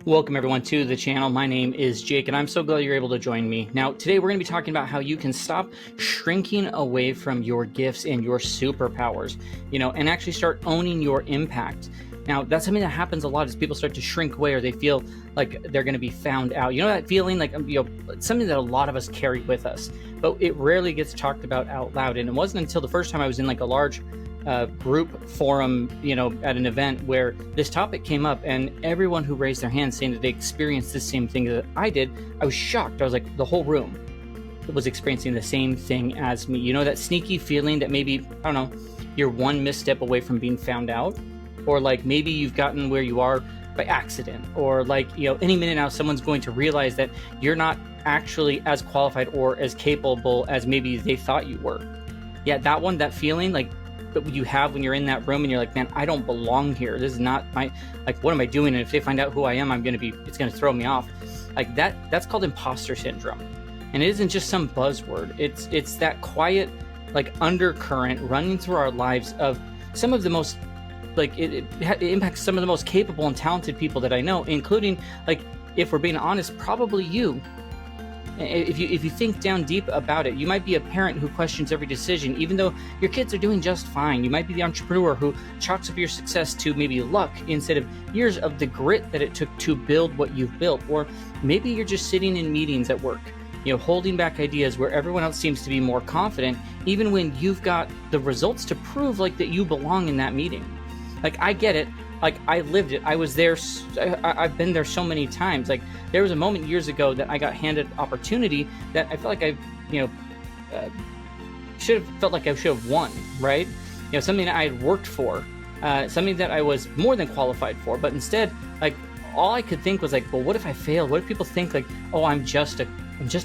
Welcome everyone to the channel. My name is Jake and I'm so glad you're able to join me. Now today we're going to be talking about how you can stop shrinking away from your gifts and your superpowers, and actually start owning your impact. Now that's something that happens a lot as people start to shrink away or they feel like they're going to be found out. That feeling like, it's something that a lot of us carry with us, but it rarely gets talked about out loud. And it wasn't until the first time I was in like a large group forum, at an event where this topic came up and everyone who raised their hand saying that they experienced the same thing that I did, I was shocked. I was like, the whole room was experiencing the same thing as me. That sneaky feeling that maybe, I don't know, you're one misstep away from being found out, or like maybe you've gotten where you are by accident, or like, any minute now someone's going to realize that you're not actually as qualified or as capable as maybe they thought you were. Yeah, that feeling, like, that you have when you're in that room and you're like, man, I don't belong here. This is not my, like, what am I doing? And if they find out who I am, it's going to throw me off. Like that's called imposter syndrome. And it isn't just some buzzword. It's that quiet, like, undercurrent running through our lives of some of the most, like, it impacts some of the most capable and talented people that I know, including, like, if we're being honest, probably you. If you think down deep about it, you might be a parent who questions every decision, even though your kids are doing just fine. You might be the entrepreneur who chalks up your success to maybe luck instead of years of the grit that it took to build what you've built. Or maybe you're just sitting in meetings at work, holding back ideas where everyone else seems to be more confident, even when you've got the results to prove, like, that you belong in that meeting. Like, I get it. Like, I lived it. I was there. I've been there so many times. Like, there was a moment years ago that I got handed opportunity that I felt like I should have felt like I should have won, right? Something that I had worked for, something that I was more than qualified for. But instead, like, all I could think was like, well, what if I fail? What if people think like, oh, I'm just a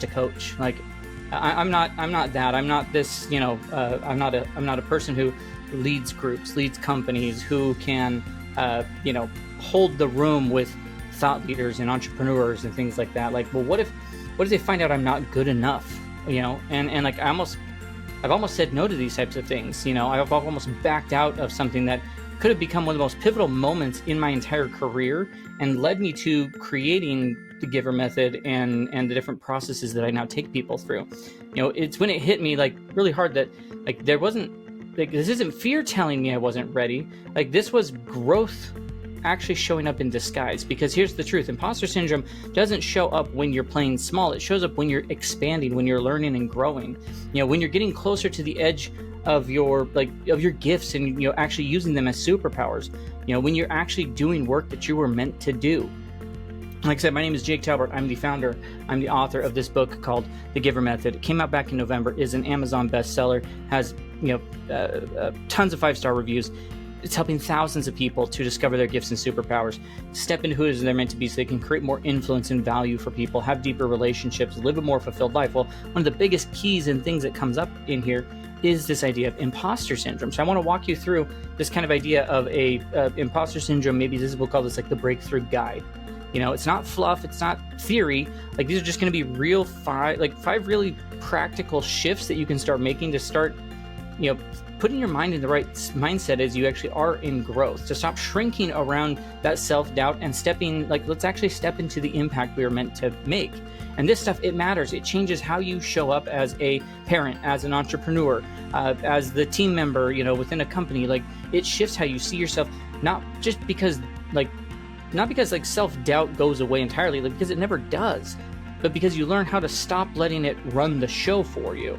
coach? Like, I'm not that. I'm not this. I'm not a person who leads groups, leads companies, who can hold the room with thought leaders and entrepreneurs and things like that. Like, well, what if they find out I'm not good enough? And like, I've almost said no to these types of things. I've almost backed out of something that could have become one of the most pivotal moments in my entire career and led me to creating the Giver Method and the different processes that I now take people through. It's when it hit me, like, really hard that, like, there wasn't, like, this isn't fear telling me I wasn't ready. Like, this was growth actually showing up in disguise. Because here's the truth: imposter syndrome doesn't show up when you're playing small. It shows up when you're expanding, when you're learning and growing. When you're getting closer to the edge of your gifts and actually using them as superpowers. When you're actually doing work that you were meant to do. Like I said, my name is Jake Talbert. I'm the founder. I'm the author of this book called The Giver Method. It came out back in November, is an Amazon bestseller, has tons of 5-star reviews. It's helping thousands of people to discover their gifts and superpowers, step into who it is they're meant to be so they can create more influence and value for people, have deeper relationships, live a more fulfilled life. Well, one of the biggest keys and things that comes up in here is this idea of imposter syndrome. So I want to walk you through this kind of idea of imposter syndrome. Maybe we'll call this like the breakthrough guide. It's not fluff, it's not theory. Like, these are just going to be real five really practical shifts that you can start making to start, putting your mind in the right mindset as you actually are in growth, to stop shrinking around that self-doubt and let's actually step into the impact we are meant to make. And this stuff, it matters. It changes how you show up as a parent, as an entrepreneur, as the team member, within a company. Like, it shifts how you see yourself, not because self-doubt goes away entirely, like, because it never does, but because you learn how to stop letting it run the show for you.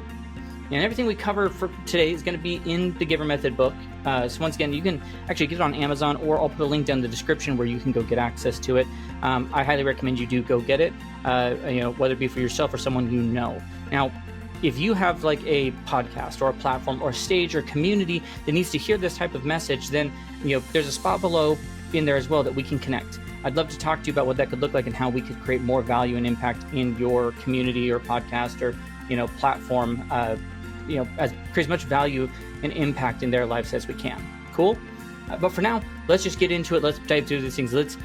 And everything we cover for today is going to be in the Giver Method book. So once again, you can actually get it on Amazon, or I'll put a link down in the description where you can go get access to it. I highly recommend you do go get it, whether it be for yourself or someone you know. Now, if you have like a podcast or a platform or a stage or community that needs to hear this type of message, then there's a spot below in there as well that we can connect. I'd love to talk to you about what that could look like and how we could create more value and impact in your community or podcast or platform, as create as much value and impact in their lives as we can. Cool? But for now, let's just get into it. Let's dive through these things. Let's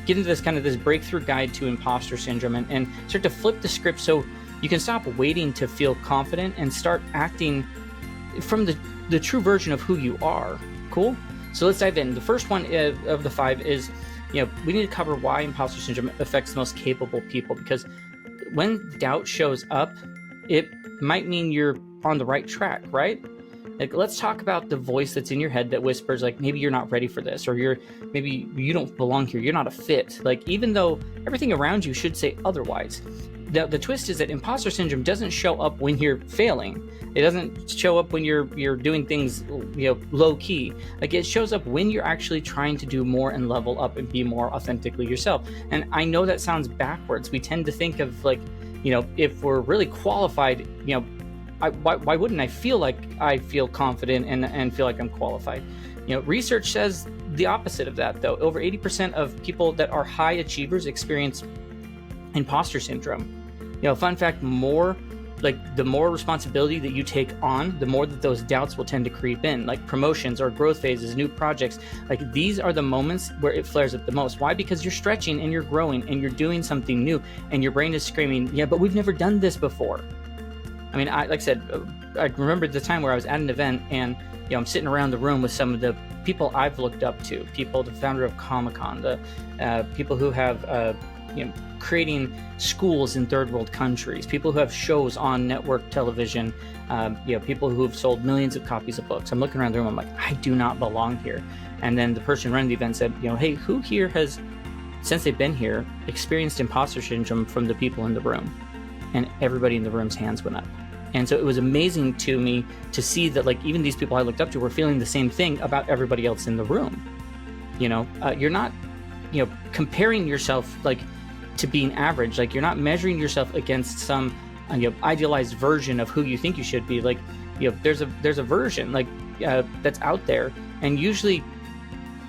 get into this breakthrough guide to imposter syndrome and start to flip the script so you can stop waiting to feel confident and start acting from the true version of who you are. Cool? So let's dive in. The first one of the 5 is, we need to cover why imposter syndrome affects the most capable people, because when doubt shows up, it might mean you're on the right track, right? Like, let's talk about the voice that's in your head that whispers, like, maybe you're not ready for this, or maybe you don't belong here, you're not a fit. Like, even though everything around you should say otherwise. The twist is that imposter syndrome doesn't show up when you're failing. It doesn't show up when you're doing things, low key. Like, it shows up when you're actually trying to do more and level up and be more authentically yourself. And I know that sounds backwards. We tend to think of, like, if we're really qualified, why wouldn't I feel like I feel confident and feel like I'm qualified? Research says the opposite of that, though. Over 80% of people that are high achievers experience imposter syndrome. Fun fact, the more responsibility that you take on, the more that those doubts will tend to creep in, like promotions or growth phases, new projects. Like, these are the moments where it flares up the most. Why? Because you're stretching and you're growing and you're doing something new, and your brain is screaming, yeah, but we've never done this before. I mean, like I said, I remember the time where I was at an event, and I'm sitting around the room with some of the people I've looked up to, the founder of Comic-Con, the people who have creating schools in third world countries, people who have shows on network television, people who have sold millions of copies of books. I'm looking around the room, I'm like, I do not belong here. And then the person running the event said, hey, who here has, since they've been here, experienced imposter syndrome from the people in the room? And everybody in the room's hands went up. And so it was amazing to me to see that, like, even these people I looked up to were feeling the same thing about everybody else in the room. You're not, comparing yourself, like, to being average. Like, you're not measuring yourself against some idealized version of who you think you should be. Like, there's a version, like, that's out there, and usually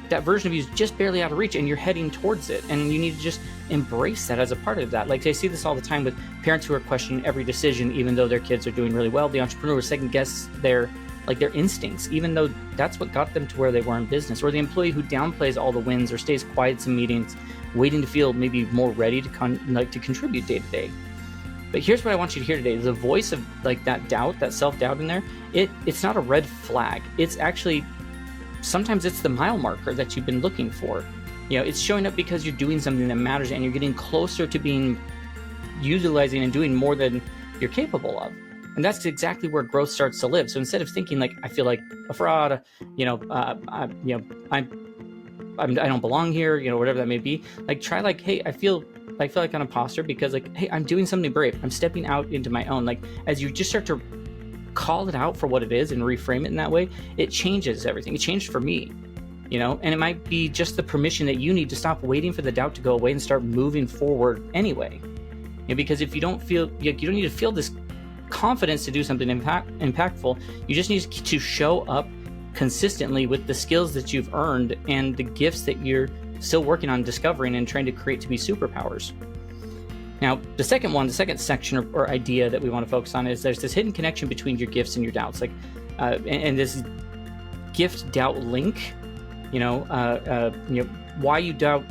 that version of you is just barely out of reach, and you're heading towards it, and you need to just embrace that as a part of that. Like, I see this all the time with parents who are questioning every decision, even though their kids are doing really well. The entrepreneur second guess their instincts, even though that's what got them to where they were in business. Or the employee who downplays all the wins or stays quiet in meetings, waiting to feel maybe more ready to contribute day to day. But here's what I want you to hear today: the voice of, like, that doubt, that self-doubt in there, it's not a red flag. It's actually, sometimes it's the mile marker that you've been looking for. It's showing up because you're doing something that matters, and you're getting closer to utilizing and doing more than you're capable of. And that's exactly where growth starts to live. So instead of thinking, like, I feel like a fraud, I don't belong here, whatever that may be, like, try, like, hey, I feel like an imposter because, like, hey, I'm doing something brave. I'm stepping out into my own. Like, as you just start to call it out for what it is and reframe it in that way, it changes everything. It changed for me, and it might be just the permission that you need to stop waiting for the doubt to go away and start moving forward anyway. Because if you don't feel, you don't need to feel this confidence to do something impactful. You just need to show up consistently with the skills that you've earned and the gifts that you're still working on discovering and trying to create to be superpowers. Now, the second section or idea that we want to focus on is there's this hidden connection between your gifts and your doubts, like, and this gift-doubt link. Why you doubt,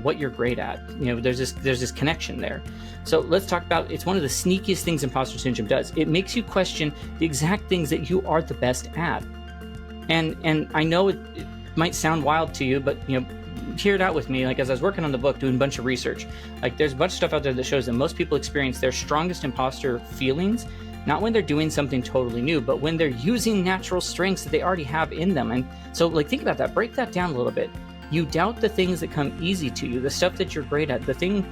what you're great at. There's this connection there. So let's talk about, it's one of the sneakiest things imposter syndrome does. It makes you question the exact things that you are the best at. And I know it might sound wild to you, but hear it out with me. Like, as I was working on the book, doing a bunch of research, like, there's a bunch of stuff out there that shows that most people experience their strongest imposter feelings not when they're doing something totally new, but when they're using natural strengths that they already have in them. And so, like, think about that. Break that down a little bit. You doubt the things that come easy to you, the stuff that you're great at, the thing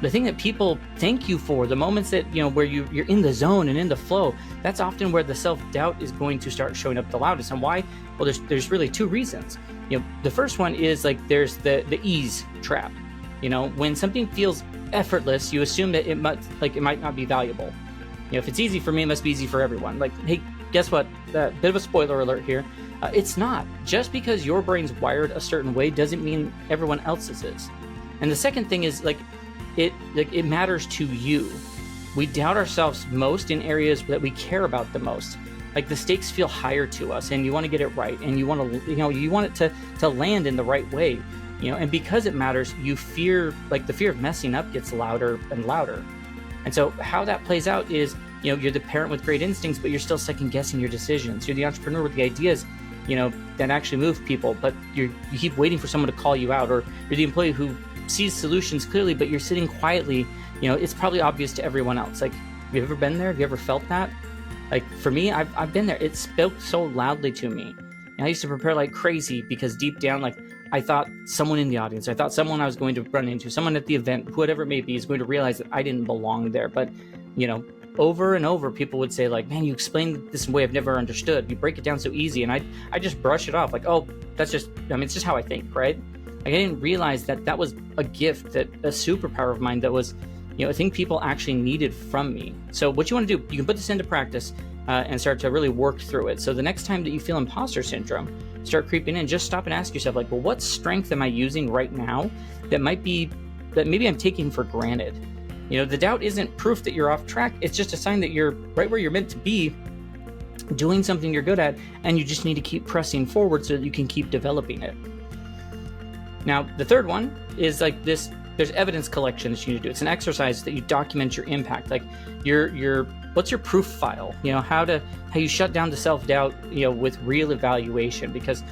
that people thank you for, the moments that, where you're in the zone and in the flow. That's often where the self-doubt is going to start showing up the loudest. And why? Well, there's really two reasons. The first one is, like, there's the ease trap. When something feels effortless, you assume that it might not be valuable. If it's easy for me, it must be easy for everyone. Like, hey, guess what? Bit of a spoiler alert here. It's not. Just because your brain's wired a certain way doesn't mean everyone else's is. And the second thing is, it matters to you. We doubt ourselves most in areas that we care about the most. Like, the stakes feel higher to us, and you want to get it right, and you want it to land in the right way. And because it matters, you fear, like, the fear of messing up gets louder and louder. And so how that plays out is, you're the parent with great instincts, but you're still second guessing your decisions. You're the entrepreneur with the ideas, that actually move people, but you keep waiting for someone to call you out, or you're the employee who sees solutions clearly, but you're sitting quietly. It's probably obvious to everyone else. Like, have you ever been there? Have you ever felt that? Like, for me, I've been there. It spoke so loudly to me. And I used to prepare like crazy because deep down, like, I thought someone in the audience, I thought someone I was going to run into, someone at the event, whatever it may be, is going to realize that I didn't belong there. But, over and over, people would say, like, man, you explained this in a way I've never understood. You break it down so easy. And I just brush it off like, oh, that's just, it's just how I think, right? Like, I didn't realize that was a gift, that a superpower of mine that was, I think people actually needed from me. So what you want to do, you can put this into practice and start to really work through it. So the next time that you feel imposter syndrome start creeping in, just stop and ask yourself, like, well, what strength am I using right now that maybe I'm taking for granted? The doubt isn't proof that you're off track. It's just a sign that you're right where you're meant to be, doing something you're good at, and you just need to keep pressing forward so that you can keep developing it. Now, the third one is like this. There's evidence collection that you need to do. It's an exercise that you document your impact. Like, what's your proof file? How you shut down the self-doubt, with real evaluation. Because,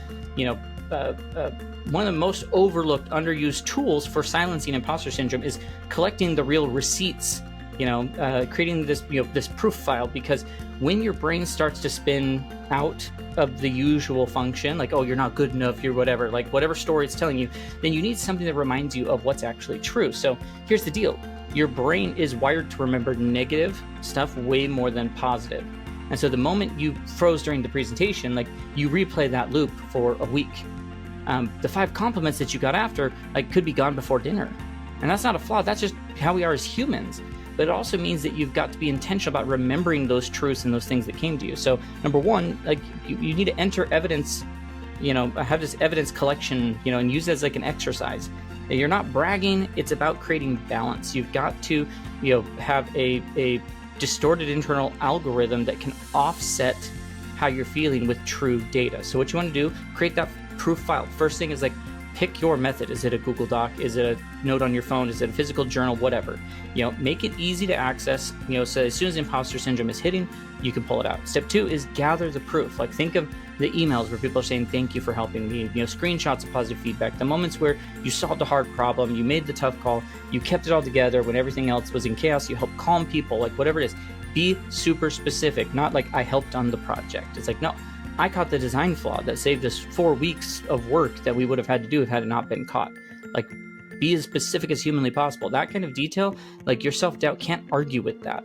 one of the most overlooked, underused tools for silencing imposter syndrome is collecting the real receipts. Creating this proof file, because when your brain starts to spin out of the usual function, like, oh, you're not good enough, you're whatever, like whatever story it's telling you, then you need something that reminds you of what's actually true. So here's the deal. Your brain is wired to remember negative stuff way more than positive. And so the moment you froze during the presentation, like, you replay that loop for a week. The 5 compliments that you got after, like, could be gone before dinner. And that's not a flaw. That's just how we are as humans. But it also means that you've got to be intentional about remembering those truths and those things that came to you. So number one, like, you need to enter evidence, have this evidence collection, and use it as like an exercise. You're not bragging. It's about creating balance. You've got to, have a distorted internal algorithm that can offset how you're feeling with true data. So what you want to do, create that proof file. First thing is, like, pick your method. Is it a Google Doc? Is it a note on your phone? Is it a physical journal? Whatever. Make it easy to access, so as soon as imposter syndrome is hitting, you can pull it out. Step 2 is gather the proof. Like, think of the emails where people are saying, thank you for helping me, screenshots of positive feedback, the moments where you solved a hard problem, you made the tough call, you kept it all together when everything else was in chaos, you helped calm people, like, whatever it is. Be super specific, not like, I helped on the project. It's like, no, I caught the design flaw that saved us 4 weeks of work that we would have had to do had it not been caught. Like, be as specific as humanly possible. That kind of detail, like, your self-doubt can't argue with that.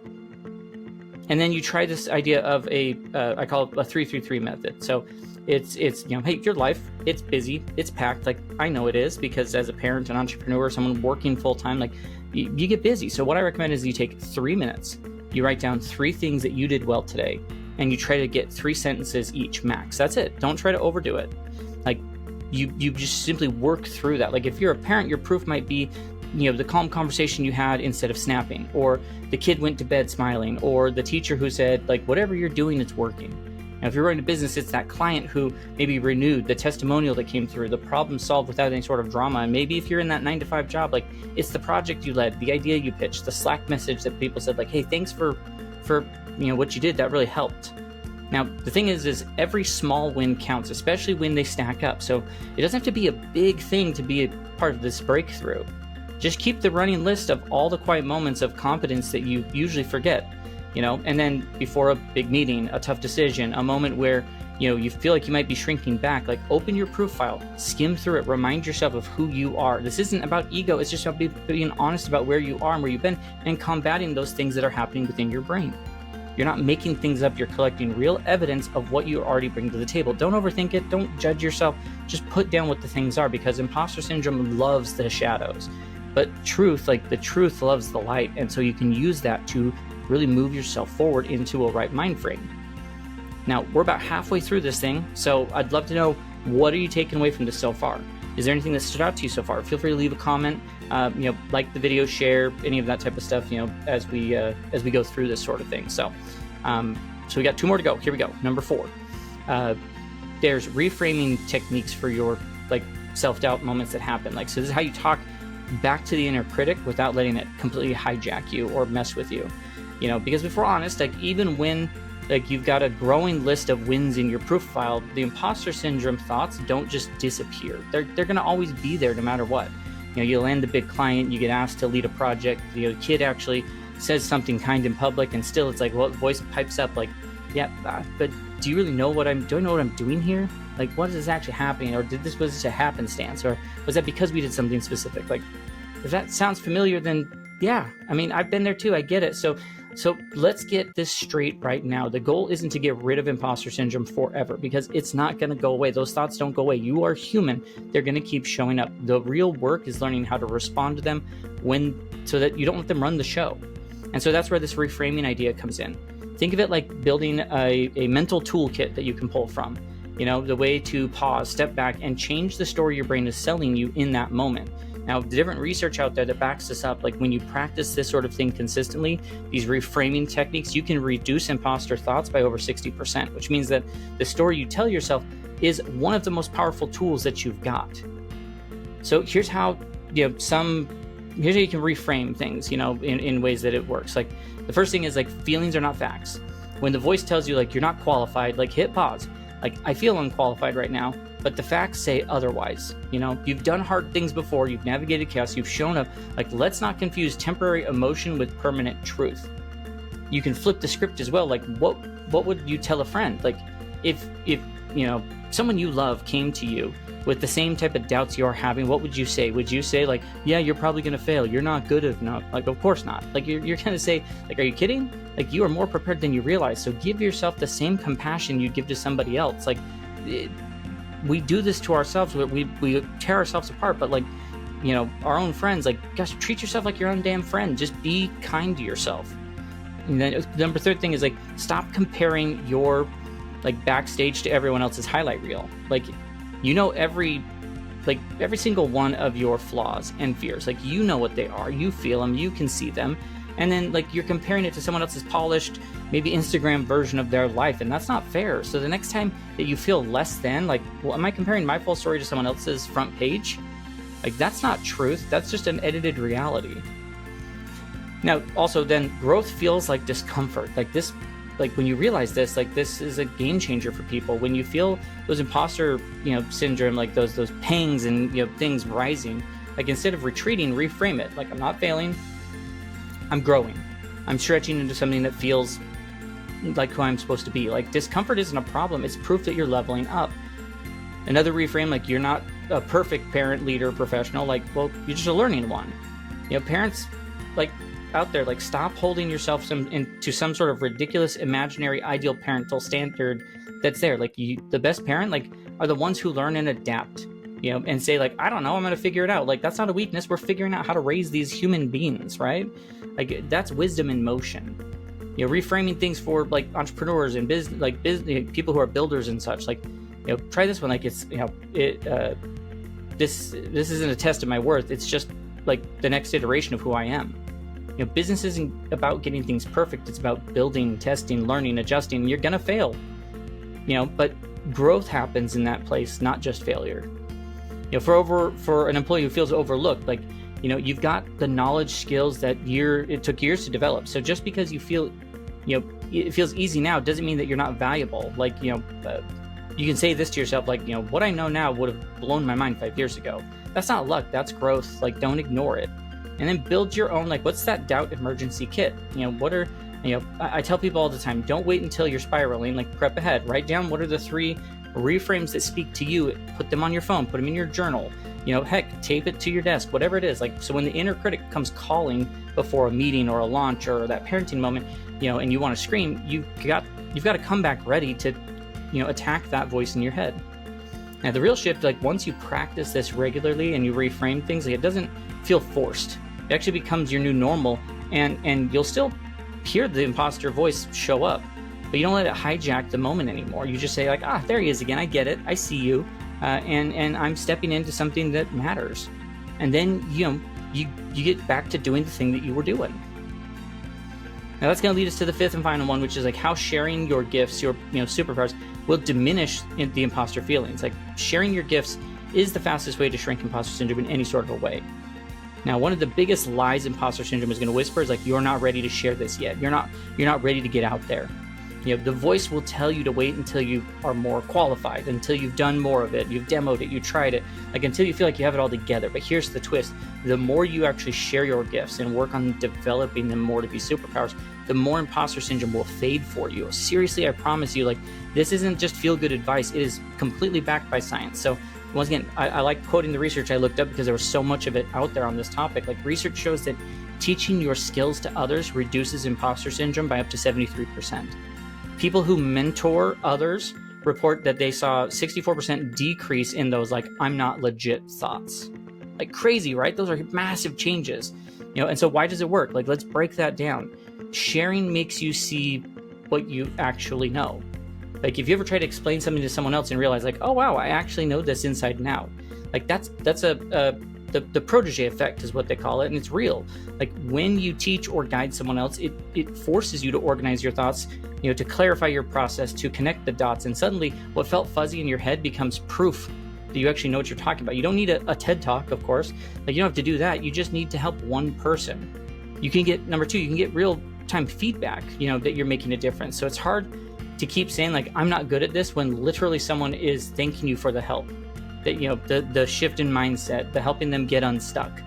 And then you try this idea of I call it a 3-3-3 method. So it's hey, your life, it's busy, it's packed. Like, I know it is, because as a parent, an entrepreneur, someone working full time, like, you get busy. So what I recommend is you take 3 minutes, you write down 3 things that you did well today, and you try to get 3 sentences each max. That's it. Don't try to overdo it. Like, you just simply work through that. Like, if you're a parent, your proof might be, the calm conversation you had instead of snapping, or the kid went to bed smiling, or the teacher who said, like, whatever you're doing, it's working. Now, if you're running a business, it's that client who maybe renewed, the testimonial that came through, the problem solved without any sort of drama. And maybe if you're in that 9-to-5 job, like, it's the project you led, the idea you pitched, the Slack message that people said, like, hey, thanks for what you did, that really helped. Now, the thing is every small win counts, especially when they stack up. So it doesn't have to be a big thing to be a part of this breakthrough. Just keep the running list of all the quiet moments of competence that you usually forget, and then before a big meeting, a tough decision, a moment where, you feel like you might be shrinking back, like, open your proof file, skim through it, remind yourself of who you are. This isn't about ego. It's just about being honest about where you are and where you've been, and combating those things that are happening within your brain. You're not making things up. You're collecting real evidence of what you already bring to the table. Don't overthink it. Don't judge yourself. Just put down what the things are, because imposter syndrome loves the shadows. But truth, like, the truth loves the light. And so you can use that to really move yourself forward into a right mind frame. Now, we're about halfway through this thing. So I'd love to know, what are you taking away from this so far? Is there anything that stood out to you so far? Feel free to leave a comment, like the video, share, any of that type of stuff, as we go through this sort of thing. So we got 2 more to go. Here we go. Number 4. There's reframing techniques for your, like, self-doubt moments that happen. Like, so this is how you talk back to the inner critic without letting it completely hijack you or mess with you. Because if we're honest, like, even when like you've got a growing list of wins in your profile, the imposter syndrome thoughts don't just disappear. They're going to always be there no matter what. You land a big client, you get asked to lead a project, the kid actually says something kind in public, and still it's like, well, voice pipes up like, yeah, but do you really know what I'm doing here? Like, what is actually happening? Or was this a happenstance? Or was that because we did something specific? Like, if that sounds familiar, then yeah, I mean, I've been there too, I get it. So let's get this straight right now. The goal isn't to get rid of imposter syndrome forever, because it's not going to go away. Those thoughts don't go away. You are human. They're going to keep showing up. The real work is learning how to respond to them so that you don't let them run the show. And so that's where this reframing idea comes in. Think of it like building a mental toolkit that you can pull from. The way to pause, step back, and change the story your brain is selling you in that moment. Now, the different research out there that backs this up, like when you practice this sort of thing consistently, these reframing techniques, you can reduce imposter thoughts by over 60%, which means that the story you tell yourself is one of the most powerful tools that you've got. So here's how, here's how you can reframe things, in ways that it works. Like, the first thing is, like, feelings are not facts. When the voice tells you, like, you're not qualified, like, hit pause. Like, I feel unqualified right now, but the facts say otherwise. You've done hard things before, you've navigated chaos, you've shown up. Like, let's not confuse temporary emotion with permanent truth. You can flip the script as well. Like, what would you tell a friend? Like, if someone you love came to you with the same type of doubts you're having, what would you say? Would you say, like, yeah, you're probably going to fail, you're not good enough? Like, of course not. Like, you're going to say, like, are you kidding? Like, you are more prepared than you realize. So give yourself the same compassion you'd give to somebody else. Like, we do this to ourselves. We tear ourselves apart. But, like, our own friends, like, gosh, treat yourself like your own damn friend. Just be kind to yourself. And then the third thing is, like, stop comparing your, like, backstage to everyone else's highlight reel. Like, every single one of your flaws and fears. Like, what they are, you feel them, you can see them. And then, like, you're comparing it to someone else's polished, maybe Instagram version of their life, and that's not fair. So the next time that you feel less than, like, well, am I comparing my full story to someone else's front page? Like, that's not truth. That's just an edited reality. Now, also, then, growth feels like discomfort. Like, this, like, when you realize this, like, this is a game changer for people. When you feel those imposter, syndrome, like those pangs and, things rising, like, instead of retreating, reframe it. Like, I'm not failing, I'm growing. I'm stretching into something that feels like who I'm supposed to be. Like, discomfort isn't a problem. It's proof that you're leveling up. Another reframe, like, you're not a perfect parent, leader, professional. Like, well, you're just a learning one. Parents, like, out there, like, stop holding yourself into some sort of ridiculous, imaginary, ideal parental standard that's there. Like, the best parent, like, are the ones who learn and adapt, and say, like, I don't know, I'm going to figure it out. Like, that's not a weakness. We're figuring out how to raise these human beings, right? Like, that's wisdom in motion. Reframing things for, like, entrepreneurs and business people who are builders and such. Like, try this one. Like, it's, this isn't a test of my worth. It's just, like, the next iteration of who I am. Business isn't about getting things perfect. It's about building, testing, learning, adjusting. You're gonna fail, but growth happens in that place, not just failure. For an employee who feels overlooked, like, you've got the knowledge, skills that it took years to develop. So just because you feel, it feels easy now, doesn't mean that you're not valuable. Like, you can say this to yourself, like, what I know now would have blown my mind 5 years ago. That's not luck, that's growth. Like, don't ignore it. And then build your own, like, what's that doubt emergency kit? I tell people all the time, don't wait until you're spiraling, like, prep ahead. Write down what are the 3 reframes that speak to you. Put them on your phone, put them in your journal. Heck, tape it to your desk, whatever it is. Like, so when the inner critic comes calling before a meeting or a launch or that parenting moment, and you want to scream, you've got to come back ready to, attack that voice in your head. Now, the real shift, like, once you practice this regularly and you reframe things, like, it doesn't feel forced. It actually becomes your new normal, and you'll still hear the imposter voice show up, but you don't let it hijack the moment anymore. You just say, like, there he is again. I get it. I see you, and I'm stepping into something that matters. And then you get back to doing the thing that you were doing. Now that's going to lead us to the 5th and final one, which is, like, how sharing your gifts, your superpowers, will diminish the imposter feelings. Like, sharing your gifts is the fastest way to shrink imposter syndrome in any sort of a way. Now, one of the biggest lies imposter syndrome is going to whisper is, like, you're not ready to share this yet. You're not ready to get out there. The voice will tell you to wait until you are more qualified, until you've done more of it, you've demoed it, you tried it, like until you feel like you have it all together. But here's the twist: the more you actually share your gifts and work on developing them more to be superpowers, the more imposter syndrome will fade for you. Seriously, I promise you, like, this isn't just feel-good advice. It is completely backed by science. So once again, I like quoting the research I looked up because there was so much of it out there on this topic. Like, research shows that teaching your skills to others reduces imposter syndrome by up to 73%. People who mentor others report that they saw 64% decrease in those like "I'm not legit" thoughts. Like, crazy, right? Those are massive changes. And so why does it work? Like, let's break that down. Sharing makes you see what you actually know. Like, if you ever try to explain something to someone else and realize like, oh wow, I actually know this inside and out. Like, that's the protege effect is what they call it, and it's real. Like, when you teach or guide someone else, it forces you to organize your thoughts, to clarify your process, to connect the dots, and suddenly what felt fuzzy in your head becomes proof that you actually know what you're talking about. You don't need a TED Talk, of course. Like, you don't have to do that. You just need to help one person. You can get, number two, you can get real-time feedback, that you're making a difference. So it's hard to keep saying like, I'm not good at this, when literally someone is thanking you for the help. That, the shift in mindset, the helping them get unstuck.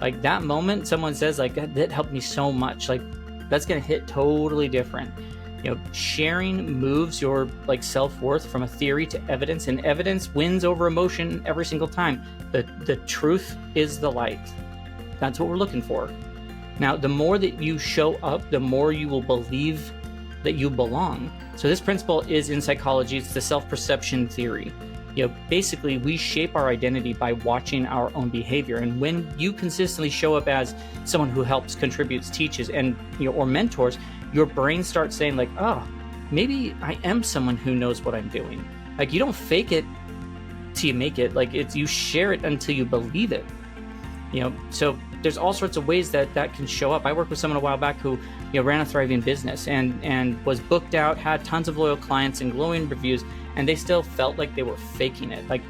Like, that moment someone says like, that helped me so much, like, that's going to hit totally different. Sharing moves your like self-worth from a theory to evidence, and evidence wins over emotion every single time. The truth is the light. That's what we're looking for. Now, the more that you show up, the more you will believe that you belong. So this principle is in psychology. It's the self-perception theory. Basically, we shape our identity by watching our own behavior. And when you consistently show up as someone who helps, contributes, teaches, and or mentors, your brain starts saying like, oh, maybe I am someone who knows what I'm doing. Like, you don't fake it till you make it. Like, you share it until you believe it. So there's all sorts of ways that can show up. I worked with someone a while back who ran a thriving business and was booked out, had tons of loyal clients and glowing reviews, and they still felt like they were faking it, like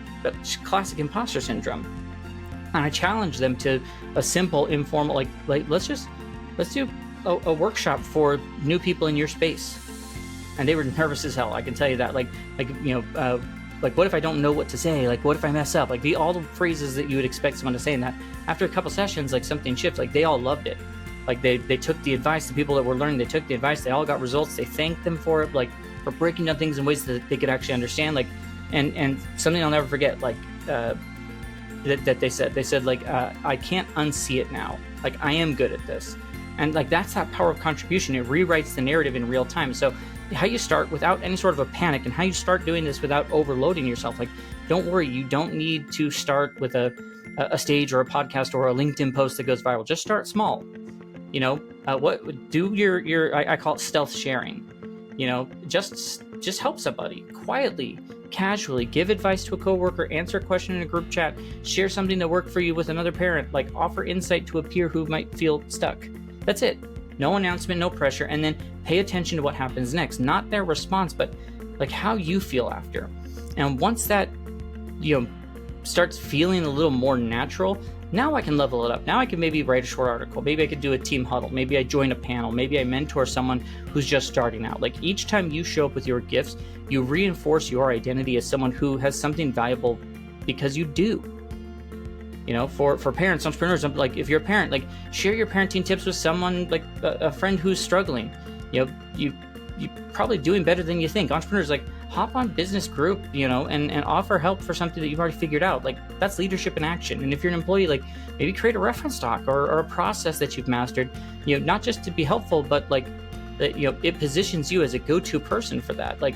classic imposter syndrome. And I challenged them to a simple, informal, like let's do a workshop for new people in your space. And they were nervous as hell, I can tell you that. Like what if I don't know what to say? Like, what if I mess up? Like, all the phrases that you would expect someone to say in that. After a couple sessions, like, something shifts. Like, they all loved it. Like, they took the advice. The people that were learning, they took the advice. They all got results. They thanked them for it, like, for breaking down things in ways that they could actually understand. Like, and something I'll never forget, like, that they said, like, I can't unsee it now. Like, I am good at this. And, like, that's that power of contribution. It rewrites the narrative in real time. So how you start without any sort of a panic, and how you start doing this without overloading yourself. Like, don't worry, you don't need to start with a stage or a podcast or a LinkedIn post that goes viral. Just start small. Do your I call it stealth sharing. Just help somebody quietly, casually, give advice to a coworker, answer a question in a group chat, share something that worked for you with another parent, like offer insight to a peer who might feel stuck. That's it. No announcement, no pressure, and then pay attention to what happens next. Not their response, but like how you feel after. And once that, starts feeling a little more natural, now I can level it up. Now I can maybe write a short article. Maybe I could do a team huddle. Maybe I join a panel. Maybe I mentor someone who's just starting out. Like, each time you show up with your gifts, you reinforce your identity as someone who has something valuable because you do. For parents, entrepreneurs, like, if you're a parent, like, share your parenting tips with someone, like a friend who's struggling. You're probably doing better than you think. Entrepreneurs, like, hop on business group, and offer help for something that you've already figured out. Like, that's leadership in action. And if you're an employee, like, maybe create a reference doc or a process that you've mastered, not just to be helpful, but like, that, it positions you as a go-to person for that. Like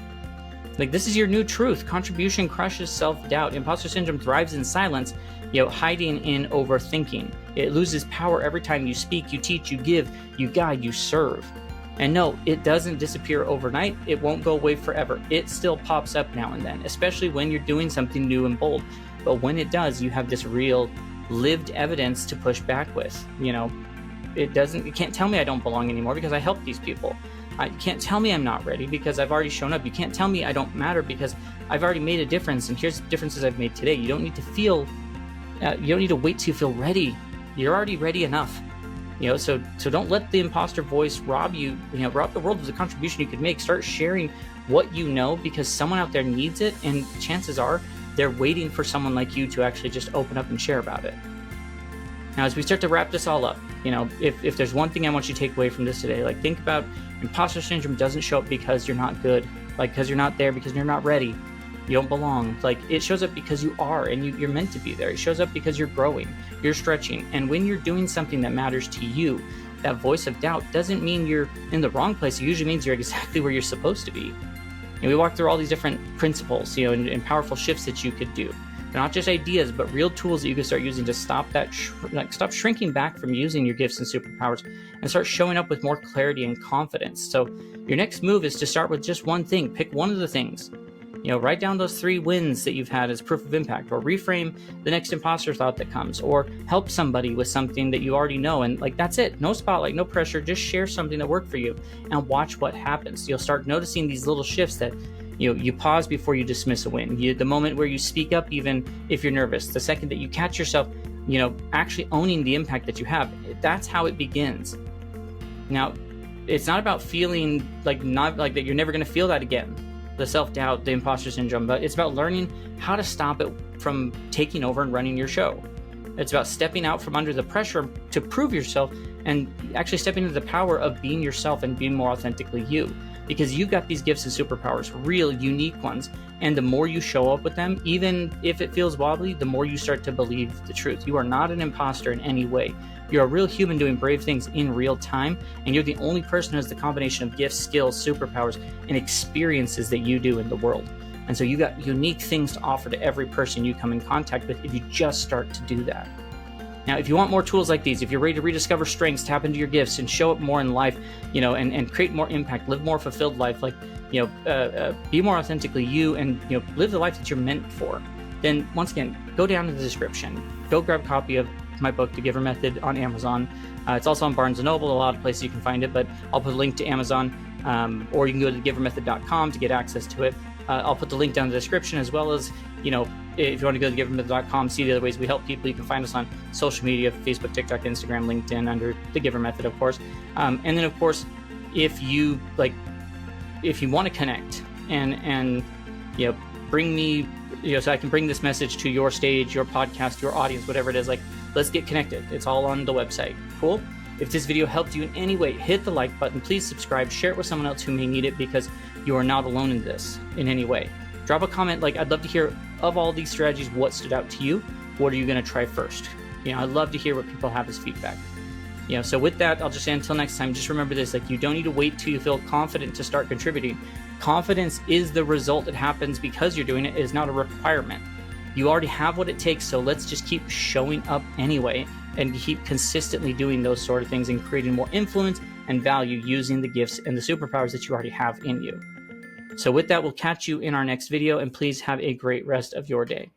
this is your new truth. Contribution crushes self-doubt. Imposter syndrome thrives in silence, hiding in overthinking. It loses power every time you speak, you teach, you give, you guide, you serve. And no, it doesn't disappear overnight. It won't go away forever. It still pops up now and then, especially when you're doing something new and bold. But when it does, you have this real lived evidence to push back with. You can't tell me I don't belong anymore because I help these people. You can't tell me I'm not ready because I've already shown up. You can't tell me I don't matter because I've already made a difference, and here's the differences I've made today. You don't need to wait till you feel ready. You're already ready enough. So don't let the imposter voice rob you, rob the world of the contribution you could make. Start sharing what you know, because someone out there needs it, and chances are they're waiting for someone like you to actually just open up and share about it. Now, as we start to wrap this all up, if there's one thing I want you to take away from this today, like, think about imposter syndrome doesn't show up because you're not good, like because you're not there, because you're not ready, you don't belong. Like, it shows up because you are, and you're meant to be there. It shows up because you're growing, you're stretching, and when you're doing something that matters to you, that voice of doubt doesn't mean you're in the wrong place. It usually means you're exactly where you're supposed to be. And we walk through all these different principles, and powerful shifts that you could do. They're not just ideas, but real tools that you can start using to stop that, stop shrinking back from using your gifts and superpowers, and start showing up with more clarity and confidence. So your next move is to start with just one thing. Pick one of the things. Write down those 3 wins that you've had as proof of impact, or reframe the next imposter thought that comes, or help somebody with something that you already know. And that's it. No spotlight, no pressure. Just share something that worked for you and watch what happens. You'll start noticing these little shifts that you pause before you dismiss a win. The moment where you speak up, even if you're nervous, the second that you catch yourself, actually owning the impact that you have. That's how it begins. Now, it's not about feeling not that you're never going to feel that again, the self-doubt, the imposter syndrome, but it's about learning how to stop it from taking over and running your show. It's about stepping out from under the pressure to prove yourself, and actually stepping into the power of being yourself and being more authentically you, because you've got these gifts and superpowers, real unique ones, and the more you show up with them, even if it feels wobbly, the more you start to believe the truth. You are not an imposter in any way. You're a real human doing brave things in real time, and you're the only person who has the combination of gifts, skills, superpowers, and experiences that you do in the world. And so you got unique things to offer to every person you come in contact with if you just start to do that. Now, if you want more tools like these, if you're ready to rediscover strengths, tap into your gifts, and show up more in life, and create more impact, live more fulfilled life, be more authentically you, and live the life that you're meant for, then once again, go down to the description. Go grab a copy of my book, The Giver Method, on Amazon. It's also on Barnes & Noble, a lot of places you can find it, but I'll put a link to Amazon, or you can go to thegivermethod.com to get access to it. I'll put the link down in the description, as well as, if you want to go to thegivermethod.com, see the other ways we help people. You can find us on social media, Facebook, TikTok, Instagram, LinkedIn, under The Giver Method, of course. And then, of course, if you want to connect and bring me, so I can bring this message to your stage, your podcast, your audience, whatever it is, let's get connected. It's all on the website. Cool? If this video helped you in any way, hit the like button. Please subscribe. Share it with someone else who may need it, because you are not alone in this in any way. Drop a comment. I'd love to hear, of all these strategies, what stood out to you. What are you going to try first? I'd love to hear what people have as feedback. So with that, I'll just say until next time, just remember this, you don't need to wait till you feel confident to start contributing. Confidence is the result. It happens because you're doing it. It is not a requirement. You already have what it takes, so let's just keep showing up anyway, and keep consistently doing those sort of things, and creating more influence and value using the gifts and the superpowers that you already have in you. So with that, we'll catch you in our next video, and please have a great rest of your day.